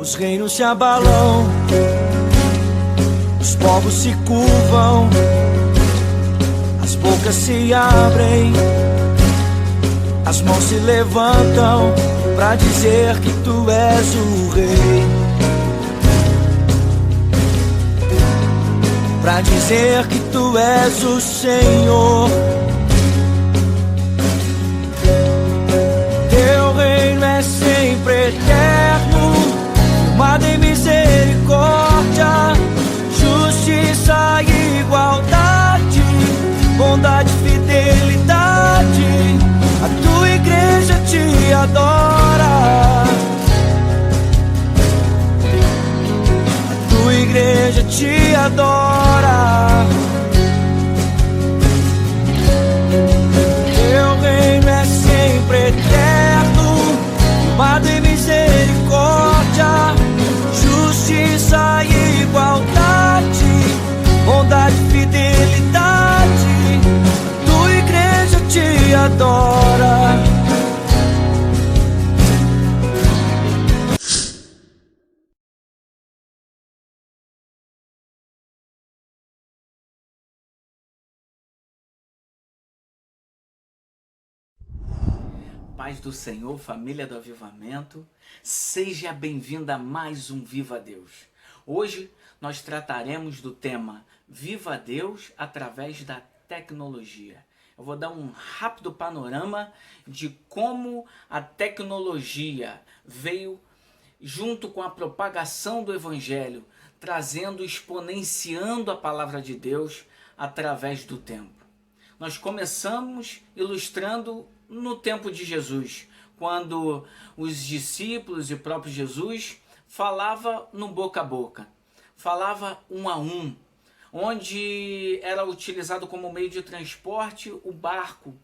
Os reinos se abalam, os povos se curvam, as bocas se abrem, as mãos se levantam pra dizer que tu és o rei, pra dizer que tu és o Senhor. Teu reino é sempre eterno, firmado em misericórdia, justiça e igualdade, bondade e fidelidade. A tua igreja te adora, a tua igreja te adora. Teu reino é sempre eterno, firmado em misericórdia, justiça e igualdade, bondade e fidelidade. A tua igreja te adora. Paz do Senhor, família do Avivamento, seja bem-vinda a mais um Viva Deus. Hoje nós trataremos do tema Viva Deus através da tecnologia. Eu vou dar um rápido panorama de como a tecnologia veio junto com a propagação do Evangelho, trazendo, exponenciando a palavra de Deus através do tempo. Nós começamos ilustrando no tempo de Jesus, quando os discípulos e o próprio Jesus falava no boca a boca, falava um a um, onde era utilizado como meio de transporte o barco,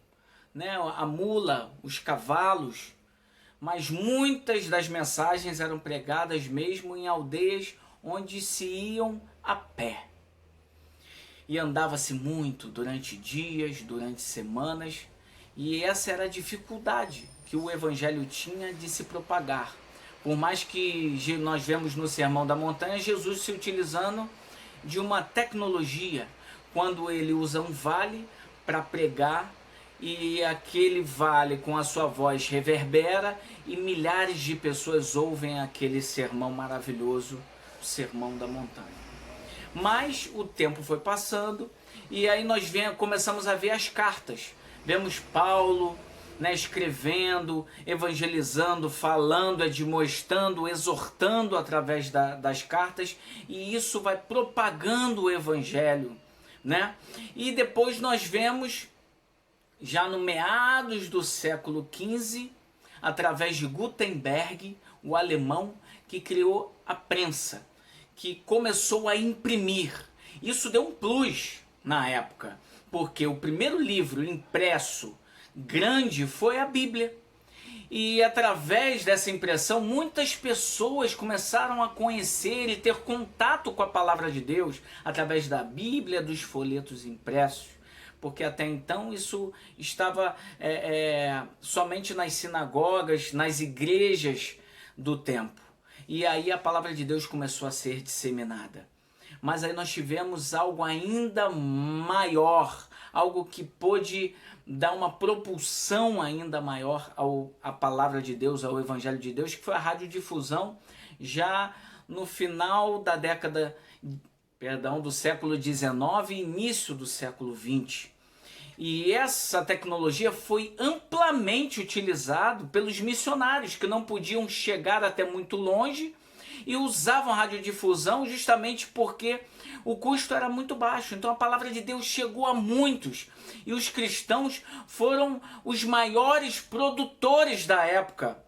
né, a mula, os cavalos, mas muitas das mensagens eram pregadas mesmo em aldeias onde se iam a pé. E andava-se muito durante dias, durante semanas, e essa era a dificuldade que o Evangelho tinha de se propagar. Por mais que nós vemos no Sermão da Montanha, Jesus se utilizando de uma tecnologia, quando ele usa um vale para pregar, e aquele vale com a sua voz reverbera, e milhares de pessoas ouvem aquele sermão maravilhoso, o Sermão da Montanha. Mas o tempo foi passando, e aí nós começamos a ver as cartas. Vemos Paulo, né, escrevendo, evangelizando, falando, admoestando, exortando através das cartas, e isso vai propagando o evangelho, né? E depois nós vemos, já no meados do século XV, através de Gutenberg, o alemão, que criou a prensa, que começou a imprimir. Isso deu um plus na época, porque o primeiro livro impresso grande foi a Bíblia. E através dessa impressão, muitas pessoas começaram a conhecer e ter contato com a palavra de Deus através da Bíblia, dos folhetos impressos. Porque até então isso estava somente nas sinagogas, nas igrejas do tempo. E aí a palavra de Deus começou a ser disseminada. Mas aí nós tivemos algo ainda maior, algo que pôde dar uma propulsão ainda maior à palavra de Deus, ao Evangelho de Deus, que foi a radiodifusão já no final da do século XIX e início do século XX. E essa tecnologia foi amplamente utilizada pelos missionários, que não podiam chegar até muito longe, e usavam a radiodifusão justamente porque o custo era muito baixo. Então a palavra de Deus chegou a muitos, e os cristãos foram os maiores produtores da época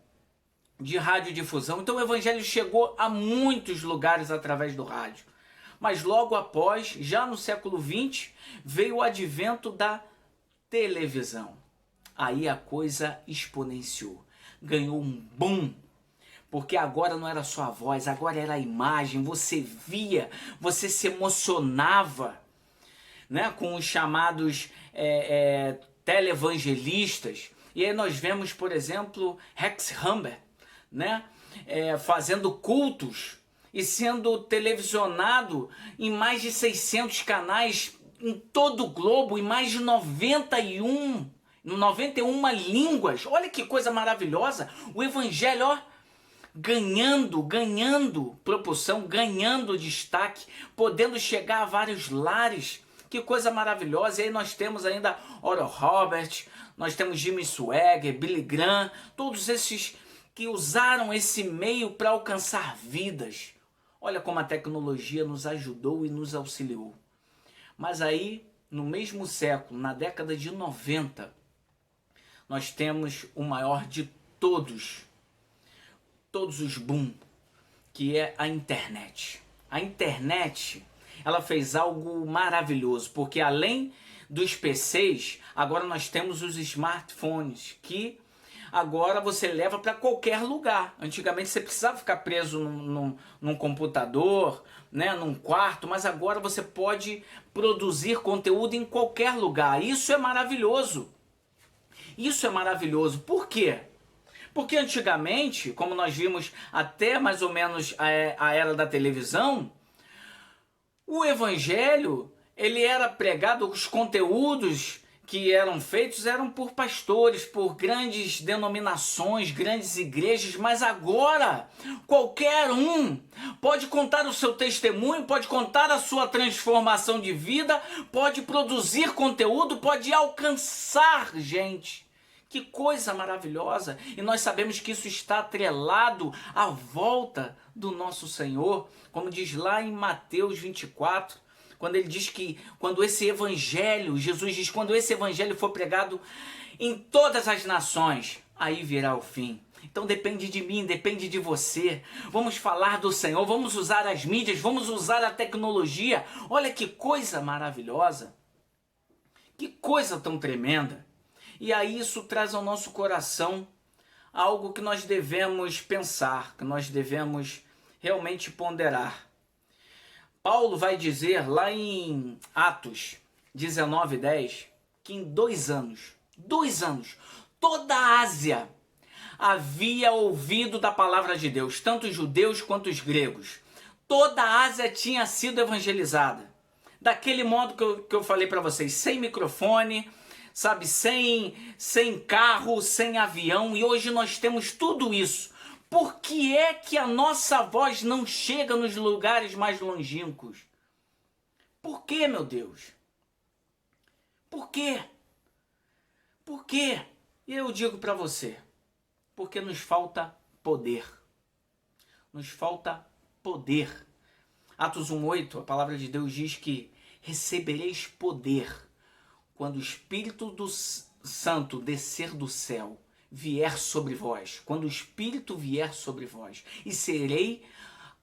de radiodifusão. Então o evangelho chegou a muitos lugares através do rádio. Mas logo após, já no século XX, veio o advento da televisão. Aí a coisa exponenciou, ganhou um boom. Porque agora não era só a voz, agora era a imagem, você via, você se emocionava, né, com os chamados televangelistas. E aí nós vemos, por exemplo, Rex Humbert, né, fazendo cultos e sendo televisionado em mais de 600 canais em todo o globo, em mais de 91 línguas. Olha que coisa maravilhosa. O evangelho, ó, ganhando propulsão, ganhando destaque, podendo chegar a vários lares. Que coisa maravilhosa. E aí nós temos ainda Oral Roberts, nós temos Jimmy Swaggart, Billy Graham, todos esses que usaram esse meio para alcançar vidas. Olha como a tecnologia nos ajudou e nos auxiliou. Mas aí, no mesmo século, na década de 90, nós temos o maior de todos os boom, que é a internet. A internet, ela fez algo maravilhoso, porque além dos PCs, agora nós temos os smartphones, que agora você leva para qualquer lugar. Antigamente você precisava ficar preso num computador, né, num quarto, mas agora você pode produzir conteúdo em qualquer lugar. Isso é maravilhoso. Isso é maravilhoso. Por quê? Porque antigamente, como nós vimos até mais ou menos a era da televisão, o evangelho, ele era pregado, os conteúdos que eram feitos eram por pastores, por grandes denominações, grandes igrejas, mas agora qualquer um pode contar o seu testemunho, pode contar a sua transformação de vida, pode produzir conteúdo, pode alcançar gente. Que coisa maravilhosa! E nós sabemos que isso está atrelado à volta do nosso Senhor, como diz lá em Mateus 24, quando ele diz que quando esse evangelho, Jesus diz, quando esse evangelho for pregado em todas as nações, aí virá o fim. Então depende de mim, depende de você. Vamos falar do Senhor, vamos usar as mídias, vamos usar a tecnologia. Olha que coisa maravilhosa, que coisa tão tremenda. E aí isso traz ao nosso coração algo que nós devemos pensar, que nós devemos realmente ponderar. Paulo vai dizer lá em Atos 19:10 que em 2 anos, toda a Ásia havia ouvido da palavra de Deus, tanto os judeus quanto os gregos. Toda a Ásia tinha sido evangelizada. Daquele modo que eu falei para vocês, sem microfone, sabe, sem carro, sem avião, e hoje nós temos tudo isso. Por que é que a nossa voz não chega nos lugares mais longínquos? Por quê, meu Deus? Por quê? Por quê? E eu digo para você, porque nos falta poder. Nos falta poder. Atos 1:8, a palavra de Deus diz que recebereis poder quando o Espírito do Santo descer do céu, vier sobre vós, quando o Espírito vier sobre vós, e serei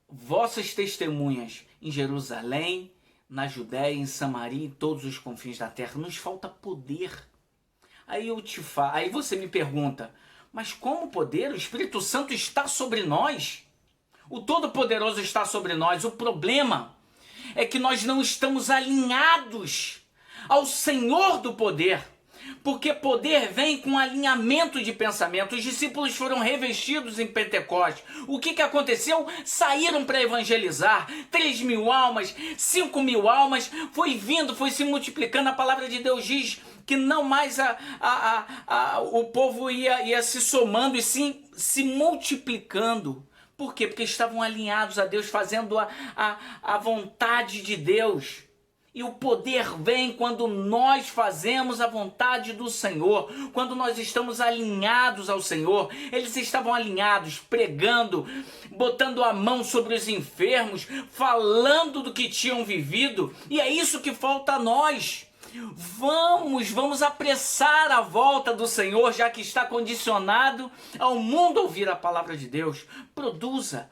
vossas testemunhas em Jerusalém, na Judéia, em Samaria e em todos os confins da terra. Nos falta poder. Aí você me pergunta, mas como poder? O Espírito Santo está sobre nós. O Todo-Poderoso está sobre nós. O problema é que nós não estamos alinhados ao Senhor do poder. Porque poder vem com alinhamento de pensamento. Os discípulos foram revestidos em Pentecostes. O que aconteceu? Saíram para evangelizar. 3.000 almas, 5.000 almas. Foi vindo, foi se multiplicando. A palavra de Deus diz que não mais o povo ia se somando e sim se multiplicando. Por quê? Porque estavam alinhados a Deus, fazendo a vontade de Deus. E o poder vem quando nós fazemos a vontade do Senhor, quando nós estamos alinhados ao Senhor. Eles estavam alinhados, pregando, botando a mão sobre os enfermos, falando do que tinham vivido. E é isso que falta a nós. Vamos apressar a volta do Senhor, já que está condicionado ao mundo ouvir a palavra de Deus. Produza,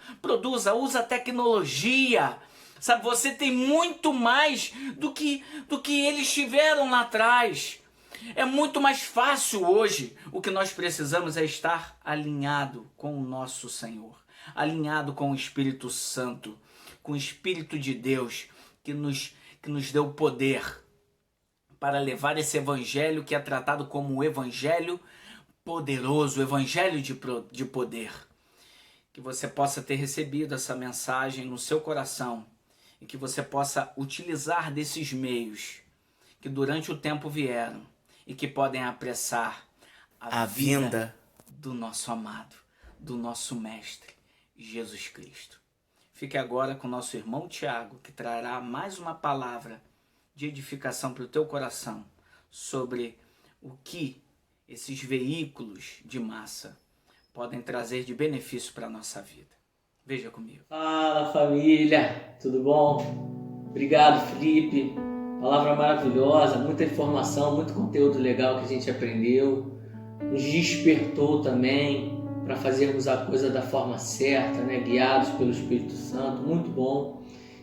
usa a tecnologia. Sabe, você tem muito mais do que eles tiveram lá atrás. É muito mais fácil hoje. O que nós precisamos é estar alinhado com o nosso Senhor, alinhado com o Espírito Santo, com o Espírito de Deus, que nos deu poder para levar esse evangelho que é tratado como o evangelho poderoso, o evangelho de poder. que você possa ter recebido essa mensagem no seu coração e que você possa utilizar desses meios que durante o tempo vieram e que podem apressar a vinda do nosso amado, do nosso Mestre, Jesus Cristo. Fique agora com o nosso irmão Tiago, que trará mais uma palavra de edificação para o teu coração sobre o que esses veículos de massa podem trazer de benefício para a nossa vida. Veja comigo. Fala, família, tudo bom? Obrigado, Felipe. Palavra maravilhosa, muita informação, muito conteúdo legal que a gente aprendeu. Nos despertou também para fazermos a coisa da forma certa, né? Guiados pelo Espírito Santo, muito bom.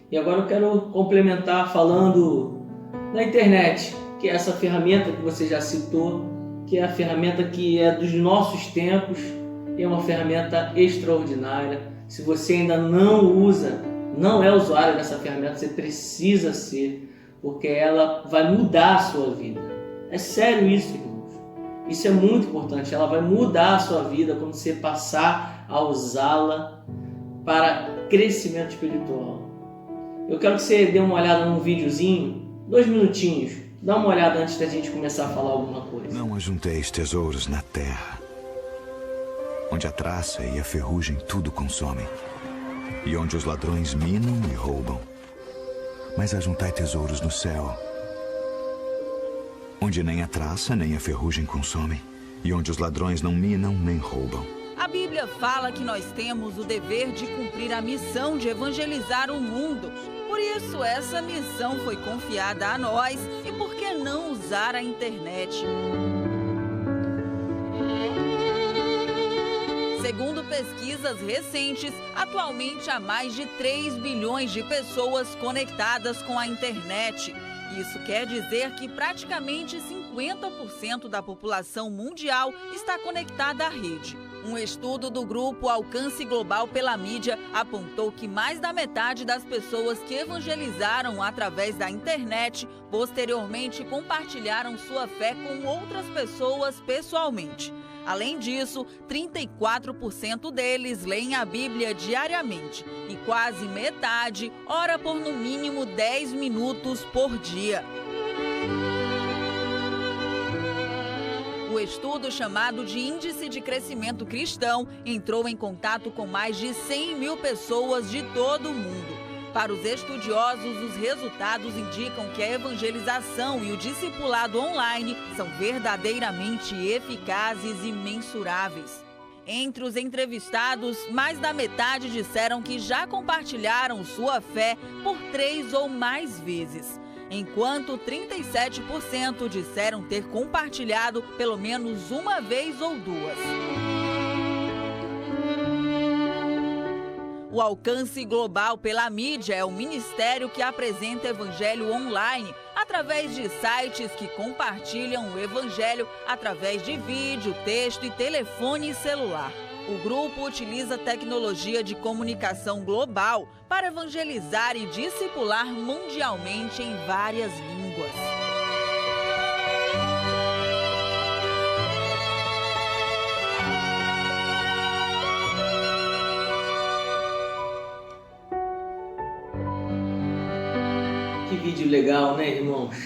E agora eu quero complementar falando da internet, que é essa ferramenta que você já citou, que é a ferramenta que é dos nossos tempos e é uma ferramenta extraordinária. Se você ainda não usa, não é usuário dessa ferramenta, você precisa ser, porque ela vai mudar a sua vida. É sério isso, irmãos. Isso é muito importante. Ela vai mudar a sua vida quando você passar a usá-la para crescimento espiritual. Eu quero que você dê uma olhada num videozinho, 2 minutinhos. Dá uma olhada antes da gente começar a falar alguma coisa. Não ajunteis tesouros na terra, onde a traça e a ferrugem tudo consomem, e onde os ladrões minam e roubam. Mas ajuntai tesouros no céu, onde nem a traça nem a ferrugem consomem, e onde os ladrões não minam nem roubam. A Bíblia fala que nós temos o dever de cumprir a missão de evangelizar o mundo. Por isso, essa missão foi confiada a nós, e por que não usar a internet? Segundo pesquisas recentes, atualmente há mais de 3 bilhões de pessoas conectadas com a internet. Isso quer dizer que praticamente 50% da população mundial está conectada à rede. Um estudo do grupo Alcance Global pela Mídia apontou que mais da metade das pessoas que evangelizaram através da internet, posteriormente compartilharam sua fé com outras pessoas pessoalmente. Além disso, 34% deles leem a Bíblia diariamente e quase metade ora por no mínimo 10 minutos por dia. O estudo, chamado de Índice de Crescimento Cristão, entrou em contato com mais de 100 mil pessoas de todo o mundo. Para os estudiosos, os resultados indicam que a evangelização e o discipulado online são verdadeiramente eficazes e mensuráveis. Entre os entrevistados, mais da metade disseram que já compartilharam sua fé por 3 ou mais vezes, enquanto 37% disseram ter compartilhado pelo menos uma vez ou 2. O Alcance Global pela Mídia é o ministério que apresenta evangelho online através de sites que compartilham o evangelho através de vídeo, texto e telefone celular. O grupo utiliza tecnologia de comunicação global para evangelizar e discipular mundialmente em várias línguas. Que vídeo legal, né, irmãos?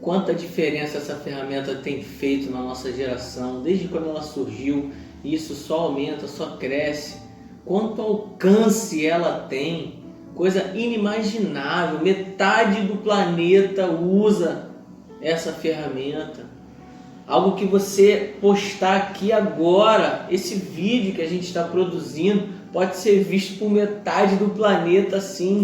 Quanta diferença essa ferramenta tem feito na nossa geração, desde quando ela surgiu. Isso só aumenta, só cresce. Quanto alcance ela tem, coisa inimaginável. Metade do planeta usa essa ferramenta. Algo que você postar aqui agora, esse vídeo que a gente está produzindo, pode ser visto por metade do planeta assim,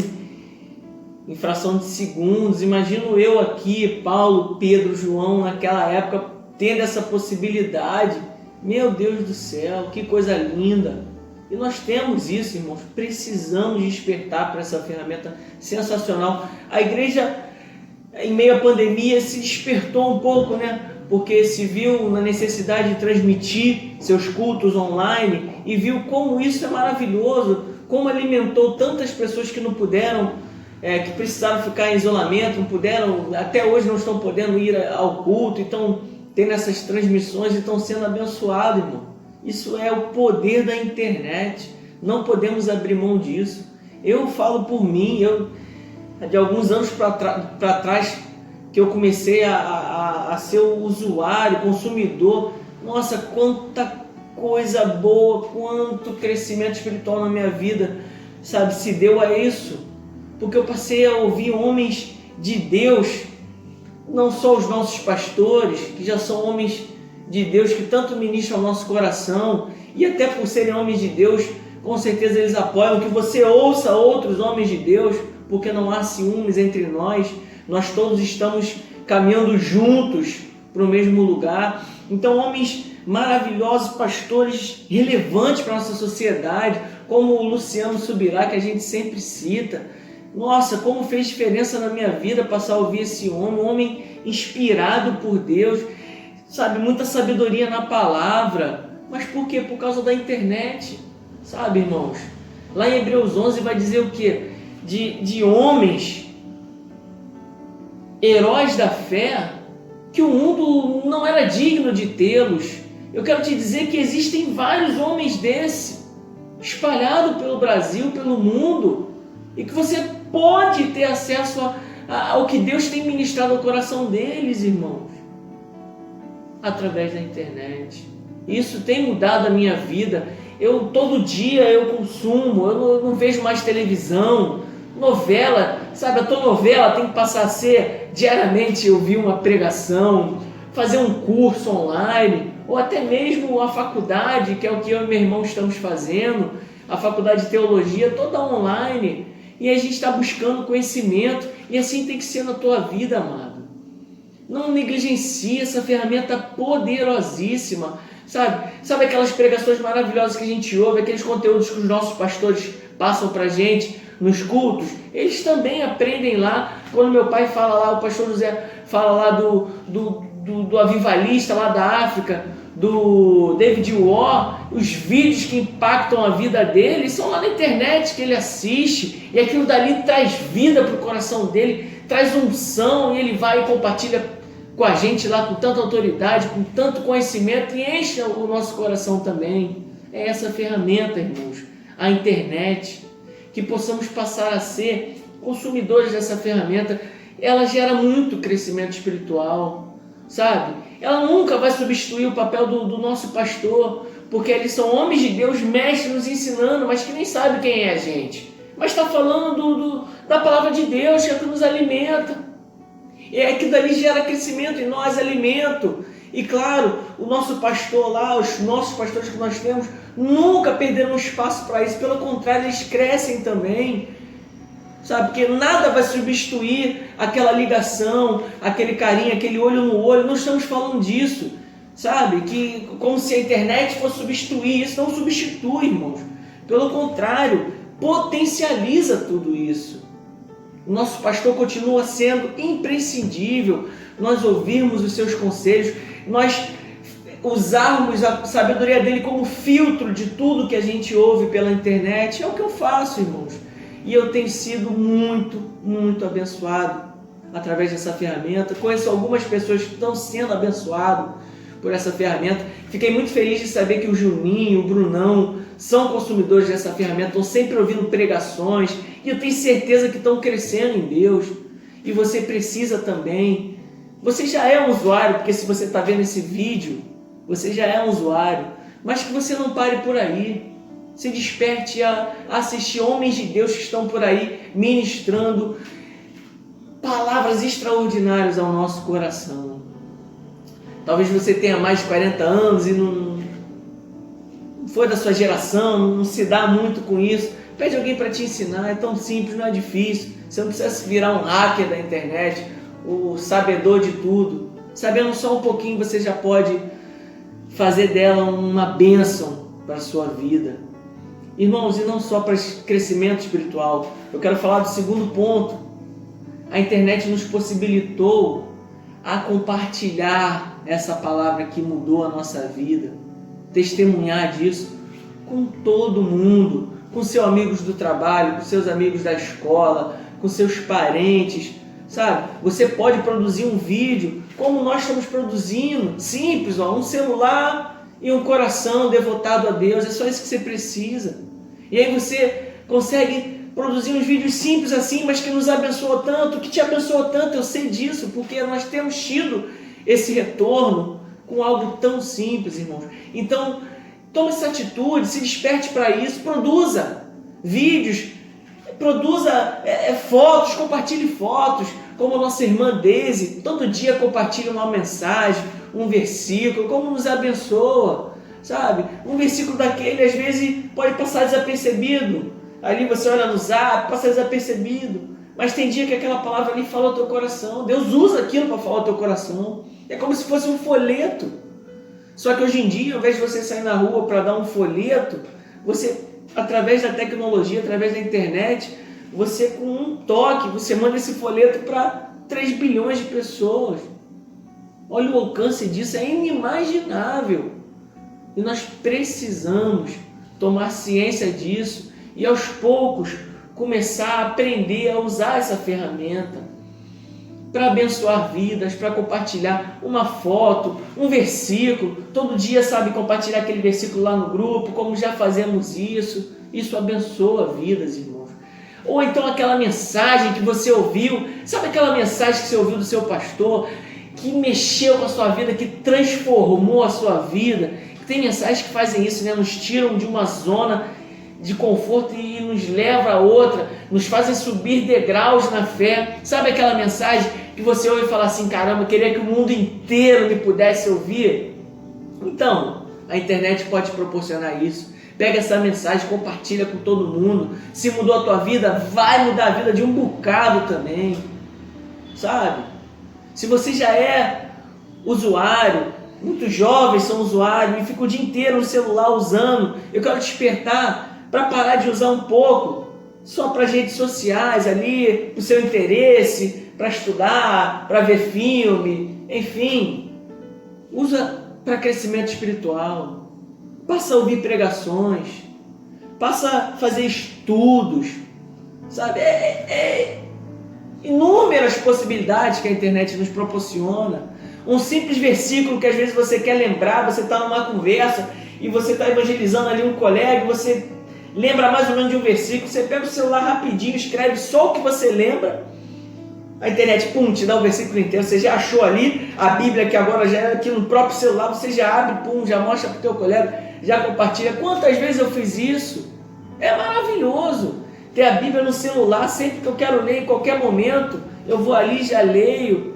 em fração de segundos. Imagino eu aqui, Paulo, Pedro, João, naquela época, tendo essa possibilidade. Meu Deus do céu, que coisa linda! E nós temos isso, irmãos, precisamos despertar para essa ferramenta sensacional. A igreja, em meio à pandemia, se despertou um pouco, né? Porque se viu na necessidade de transmitir seus cultos online e viu como isso é maravilhoso, como alimentou tantas pessoas que não puderam, que precisaram ficar em isolamento, não puderam, até hoje não estão podendo ir ao culto, então tendo essas transmissões e estão sendo abençoados, irmão. Isso é o poder da internet. Não podemos abrir mão disso. Eu falo por mim, de alguns anos para trás, que eu comecei a ser o usuário, consumidor. Nossa, quanta coisa boa, quanto crescimento espiritual na minha vida, sabe, se deu a isso. Porque eu passei a ouvir homens de Deus, não só os nossos pastores, que já são homens de Deus, que tanto ministram ao nosso coração, e até por serem homens de Deus, com certeza eles apoiam que você ouça outros homens de Deus, porque não há ciúmes entre nós, nós todos estamos caminhando juntos para o mesmo lugar. Então, homens maravilhosos, pastores relevantes para a nossa sociedade, como o Luciano Subirá, que a gente sempre cita. Nossa, como fez diferença na minha vida passar a ouvir esse homem, um homem inspirado por Deus, sabe, muita sabedoria na palavra. Mas por quê? Por causa da internet, sabe, irmãos? Lá em Hebreus 11 vai dizer o quê? De homens, heróis da fé, que o mundo não era digno de tê-los. Eu quero te dizer que existem vários homens desses, espalhados pelo Brasil, pelo mundo, e que você pode ter acesso ao que Deus tem ministrado ao coração deles, irmãos, através da internet. Isso tem mudado a minha vida. Todo dia eu consumo, eu não vejo mais televisão, novela, sabe, a tua novela tem que passar a ser diariamente ouvir uma pregação, fazer um curso online, ou até mesmo a faculdade, que é o que eu e meu irmão estamos fazendo, a faculdade de teologia, toda online, e a gente está buscando conhecimento, e assim tem que ser na tua vida, amado. Não negligencie essa ferramenta poderosíssima, sabe aquelas pregações maravilhosas que a gente ouve, aqueles conteúdos que os nossos pastores passam para a gente nos cultos, eles também aprendem lá. Quando meu pai fala lá, o pastor José fala lá do avivalista lá da África, do David Warren, os vídeos que impactam a vida dele são lá na internet que ele assiste, e aquilo dali traz vida para o coração dele, traz unção, e ele vai e compartilha com a gente lá com tanta autoridade, com tanto conhecimento, e enche o nosso coração também. É essa ferramenta, irmãos, a internet, que possamos passar a ser consumidores dessa ferramenta. Ela gera muito crescimento espiritual, sabe? Ela nunca vai substituir o papel do nosso pastor, porque eles são homens de Deus, mestres nos ensinando, mas que nem sabe quem é a gente. Mas está falando da palavra de Deus, que é que nos alimenta. É que dali gera crescimento em nós, alimento. E claro, o nosso pastor lá, os nossos pastores que nós temos, nunca perderam espaço para isso. Pelo contrário, eles crescem também. Sabe, porque nada vai substituir aquela ligação, aquele carinho, aquele olho no olho. Não estamos falando disso, sabe? Que como se a internet fosse substituir isso. Não substitui, irmãos. Pelo contrário, potencializa tudo isso. O nosso pastor continua sendo imprescindível nós ouvirmos os seus conselhos, nós usarmos a sabedoria dele como filtro de tudo que a gente ouve pela internet. É o que eu faço, irmãos. E eu tenho sido muito, muito abençoado através dessa ferramenta. Conheço algumas pessoas que estão sendo abençoadas por essa ferramenta. Fiquei muito feliz de saber que o Juninho, o Brunão são consumidores dessa ferramenta, estão sempre ouvindo pregações, e eu tenho certeza que estão crescendo em Deus. E você precisa também. Você já é um usuário, porque se você está vendo esse vídeo, você já é um usuário, mas que você não pare por aí. Se desperte a assistir homens de Deus que estão por aí ministrando palavras extraordinárias ao nosso coração. Talvez você tenha mais de 40 anos e não foi da sua geração, não se dá muito com isso. Pede alguém para te ensinar, é tão simples, não é difícil. Você não precisa virar um hacker da internet, o sabedor de tudo. Sabendo só um pouquinho, você já pode fazer dela uma bênção para a sua vida. Irmãos, e não só para crescimento espiritual. Eu quero falar do segundo ponto. A internet nos possibilitou a compartilhar essa palavra que mudou a nossa vida, testemunhar disso com todo mundo, com seus amigos do trabalho, com seus amigos da escola, com seus parentes, sabe? Você pode produzir um vídeo como nós estamos produzindo, simples, um celular e um coração devotado a Deus. É só isso que você precisa. E aí você consegue produzir uns vídeos simples assim, mas que nos abençoou tanto, que te abençoou tanto, eu sei disso, porque nós temos tido esse retorno com algo tão simples, irmãos. Então, tome essa atitude, se desperte para isso, produza vídeos, produza fotos, compartilhe fotos, como a nossa irmã Daisy, todo dia compartilha uma mensagem, um versículo, como nos abençoa, sabe? Um versículo daquele, às vezes, pode passar desapercebido. Ali você olha no Zap, passa desapercebido. Mas tem dia que aquela palavra ali fala ao teu coração. Deus usa aquilo para falar ao teu coração. É como se fosse um folheto. Só que hoje em dia, ao invés de você sair na rua para dar um folheto, você, através da tecnologia, através da internet, você com um toque, você manda esse folheto para 3 bilhões de pessoas. Olha o alcance disso, é inimaginável. E nós precisamos tomar ciência disso e aos poucos começar a aprender a usar essa ferramenta para abençoar vidas, para compartilhar uma foto, um versículo. Todo dia, sabe, compartilhar aquele versículo lá no grupo, como já fazemos isso. Isso abençoa vidas, irmãos. Ou então aquela mensagem que você ouviu, sabe aquela mensagem que você ouviu do seu pastor, que mexeu com a sua vida, que transformou a sua vida. Tem mensagens que fazem isso, né? Nos tiram de uma zona de conforto e nos leva a outra, nos fazem subir degraus na fé. Sabe aquela mensagem que você ouve e fala assim, caramba, eu queria que o mundo inteiro me pudesse ouvir? Então, a internet pode proporcionar isso. Pega essa mensagem, compartilha com todo mundo. Se mudou a tua vida, vai mudar a vida de um bocado também, sabe? Se você já é usuário, muitos jovens são usuários e ficam o dia inteiro no celular usando, eu quero despertar para parar de usar um pouco, só para as redes sociais ali, para o seu interesse, para estudar, para ver filme, enfim. Usa para crescimento espiritual, passa a ouvir pregações, passa a fazer estudos, sabe? Inúmeras possibilidades que a internet nos proporciona. Um simples versículo que às vezes você quer lembrar, você está numa conversa e você está evangelizando ali um colega, você lembra mais ou menos de um versículo, você pega o celular rapidinho, escreve só o que você lembra, a internet, pum, te dá o versículo inteiro, você já achou ali a Bíblia, que agora já é aqui no próprio celular, você já abre, pum, já mostra para o teu colega, já compartilha. Quantas vezes eu fiz isso? É maravilhoso ter a Bíblia no celular, sempre que eu quero ler, em qualquer momento, eu vou ali, já leio,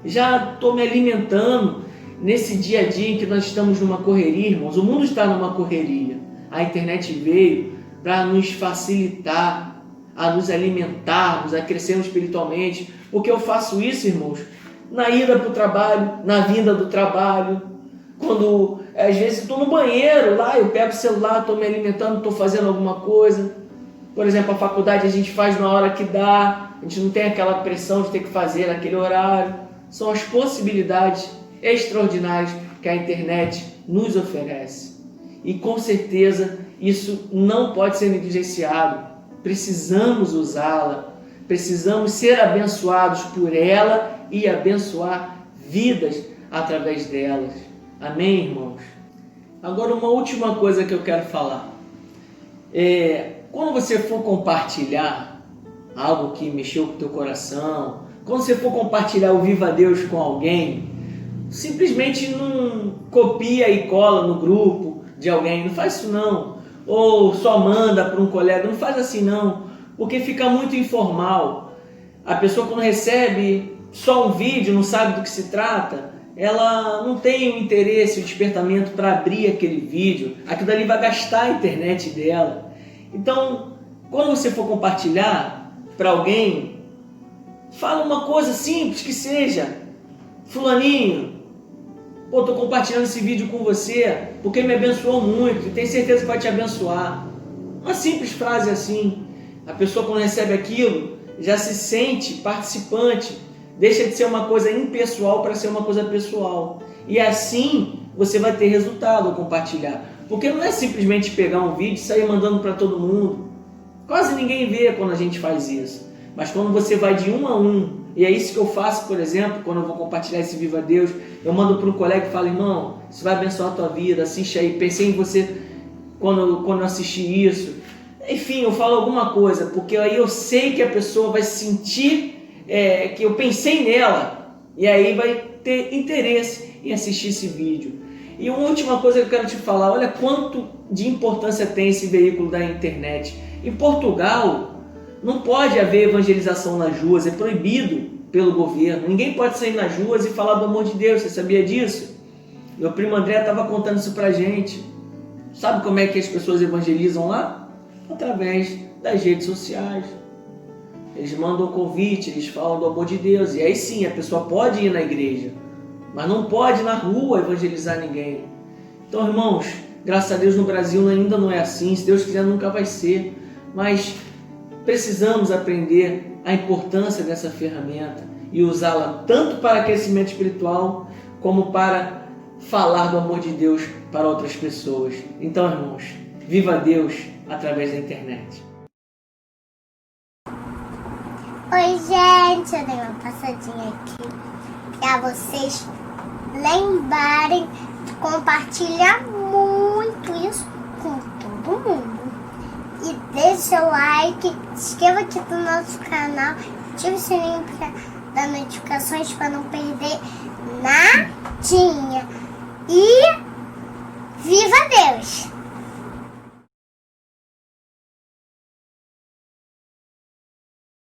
já estou me alimentando. Nesse dia a dia em que nós estamos numa correria, irmãos, o mundo está numa correria, a internet veio para nos facilitar, a nos alimentarmos, a crescermos espiritualmente, porque eu faço isso, irmãos, na ida para o trabalho, na vinda do trabalho, quando às vezes estou no banheiro lá, eu pego o celular, estou me alimentando, estou fazendo alguma coisa. Por exemplo, a faculdade a gente faz na hora que dá, a gente não tem aquela pressão de ter que fazer naquele horário. São as possibilidades extraordinárias que a internet nos oferece. E com certeza isso não pode ser negligenciado. Precisamos usá-la, precisamos ser abençoados por ela e abençoar vidas através delas. Amém, irmãos? Agora, uma última coisa que eu quero falar. Quando você for compartilhar algo que mexeu com o teu coração, quando você for compartilhar o Viva Deus com alguém, simplesmente não copia e cola no grupo de alguém, não faz isso não. Ou só manda para um colega, não faz assim não, porque fica muito informal. A pessoa, quando recebe só um vídeo, não sabe do que se trata, ela não tem o interesse, o despertamento para abrir aquele vídeo, aquilo dali vai gastar a internet dela. Então, quando você for compartilhar para alguém, fala uma coisa simples que seja: fulaninho, estou compartilhando esse vídeo com você porque me abençoou muito e tenho certeza que vai te abençoar. Uma simples frase assim, a pessoa, quando recebe aquilo, já se sente participante, deixa de ser uma coisa impessoal para ser uma coisa pessoal. E assim você vai ter resultado ao compartilhar. Porque não é simplesmente pegar um vídeo e sair mandando para todo mundo. Quase ninguém vê quando a gente faz isso. Mas quando você vai de um a um, e é isso que eu faço, por exemplo, quando eu vou compartilhar esse Viva Deus, eu mando para um colega e falo: irmão, isso vai abençoar a tua vida, assiste aí, pensei em você quando eu assisti isso, enfim, eu falo alguma coisa, porque aí eu sei que a pessoa vai sentir que eu pensei nela, e aí vai ter interesse em assistir esse vídeo. E uma última coisa que eu quero te falar, olha quanto de importância tem esse veículo da internet. Em Portugal, não pode haver evangelização nas ruas, é proibido pelo governo. Ninguém pode sair nas ruas e falar do amor de Deus, você sabia disso? Meu primo André estava contando isso pra gente. Sabe como é que as pessoas evangelizam lá? Através das redes sociais. Eles mandam convite, eles falam do amor de Deus. E aí sim, a pessoa pode ir na igreja, mas não pode na rua evangelizar ninguém. Então, irmãos, graças a Deus no Brasil ainda não é assim. Se Deus quiser, nunca vai ser. Mas precisamos aprender a importância dessa ferramenta e usá-la tanto para crescimento espiritual como para falar do amor de Deus para outras pessoas. Então, irmãos, viva Deus através da internet. Oi, gente, eu dei uma passadinha aqui para vocês lembrarem de compartilhar muito isso com todo mundo. E deixe seu like, se inscreva aqui no nosso canal, ative o sininho para dar notificações para não perder nadinha. E viva Deus!